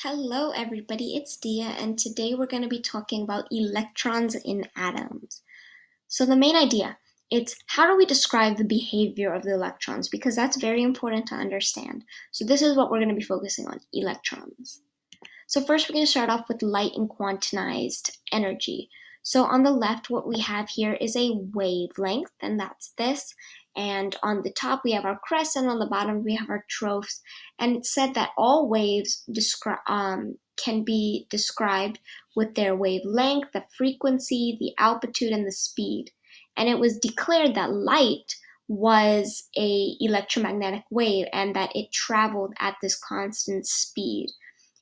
Hello everybody, it's Diya, and today we're going to be talking about electrons in atoms. So the main idea, it's how do we describe the behavior of the electrons, because that's very important to understand. So this is what we're going to be focusing on, electrons. So first we're going to start off with light and quantized energy. So on the left, what we have here is a wavelength, and that's this. And on the top, we have our crest, and on the bottom, we have our trophs. And it's said that all waves can be described with their wavelength, the frequency, the altitude, and the speed. And it was declared that light was a electromagnetic wave and that it traveled at this constant speed.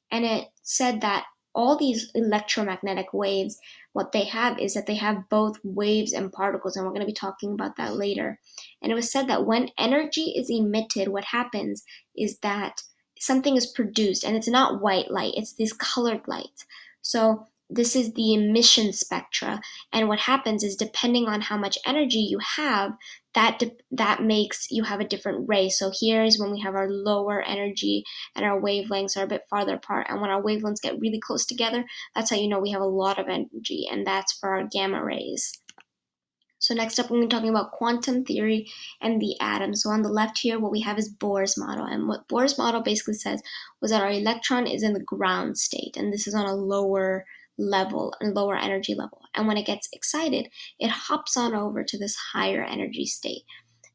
And it said that all these electromagnetic waves, what they have is that they have both waves and particles, and we're going to be talking about that later. And it was said that when energy is emitted, what happens is that something is produced, and it's not white light, it's these colored lights. So this is the emission spectra, and what happens is depending on how much energy you have, that makes you have a different ray. So here is when we have our lower energy and our wavelengths are a bit farther apart, and when our wavelengths get really close together, that's how you know we have a lot of energy, and that's for our gamma rays. So next up, we're going to be talking about quantum theory and the atom. So on the left here, what we have is Bohr's model. And what Bohr's model basically says was that our electron is in the ground state, and this is on a lower level, a lower energy level. And when it gets excited, it hops on over to this higher energy state.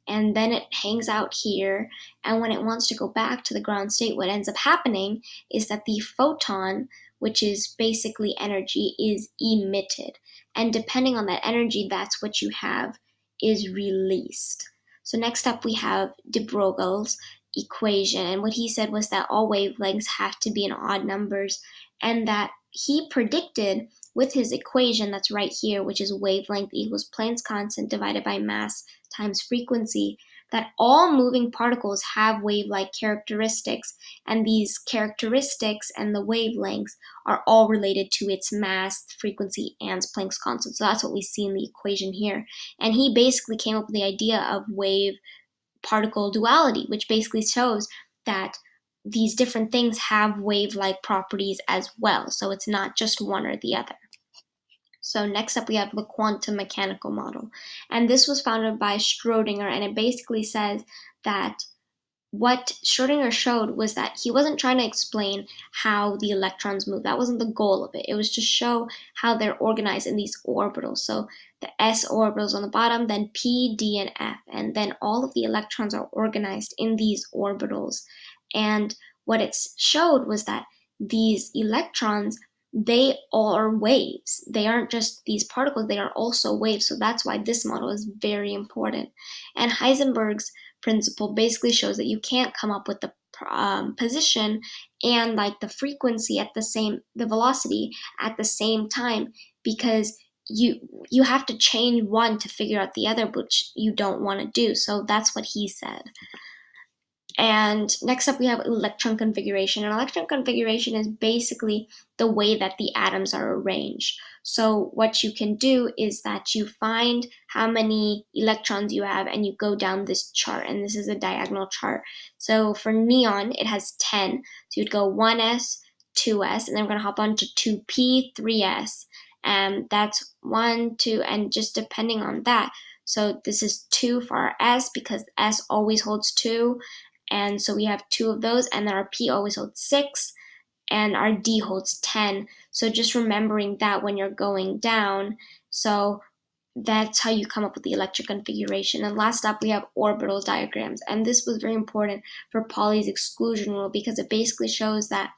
And then it hangs out here, and when it wants to go back to the ground state, what ends up happening is that the photon, which is basically energy, is emitted, and depending on that energy, that's what you have is released. So next up we have de Broglie's equation, and what he said was that all wavelengths have to be in odd numbers, and that he predicted with his equation that's right here, which is wavelength equals Planck's constant divided by mass times frequency, that all moving particles have wave-like characteristics, and these characteristics and the wavelengths are all related to its mass, frequency, and Planck's constant. So that's what we see in the equation here. And he basically came up with the idea of wave-particle duality, which basically shows that these different things have wave-like properties as well. So it's not just one or the other. So next up we have the quantum mechanical model. And this was founded by Schrödinger, and it basically says that what Schrödinger showed was that he wasn't trying to explain how the electrons move. That wasn't the goal of it. It was to show how they're organized in these orbitals. So the s orbitals on the bottom, then p, d, and f, and then all of the electrons are organized in these orbitals. And what it showed was that these electrons, they are waves. They aren't just these particles, they are also waves. So that's why this model is very important. And Heisenberg's principle basically shows that you can't come up with the position and like the frequency at the velocity at the same time, because you have to change one to figure out the other, which you don't want to do. So that's what he said. And next up we have electron configuration. And electron configuration is basically the way that the atoms are arranged. So what you can do is that you find how many electrons you have and you go down this chart, and this is a diagonal chart. So for neon, it has 10. So you'd go 1s, 2s, and then we're going to hop on to 2p, 3s. And that's 1, 2, and just depending on that. So this is 2 for our s because s always holds 2. And so we have 2 of those, and then our P always holds 6, and our D holds 10. So just remembering that when you're going down. So that's how you come up with the electric configuration. And last up, we have orbital diagrams. And this was very important for Pauli's exclusion rule, because it basically shows that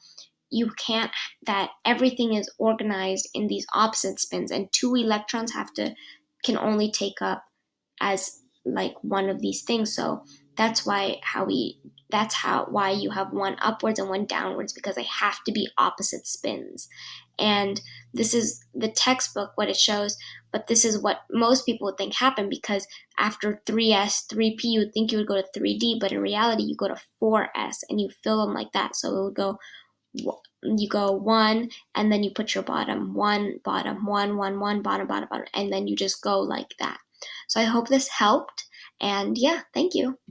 that everything is organized in these opposite spins, and 2 electrons can only take up as like one of these things. So that's why you have one upwards and one downwards, because they have to be opposite spins. And this is the textbook what it shows, but this is what most people would think happened, because after 3s, 3p, you would think you would go to 3d, but in reality you go to 4s and you fill them like that. So it would go, you go 1 and then you put your bottom 1, bottom 1, 1, 1, bottom, bottom, bottom, and then you just go like that. So I hope this helped, and yeah, thank you.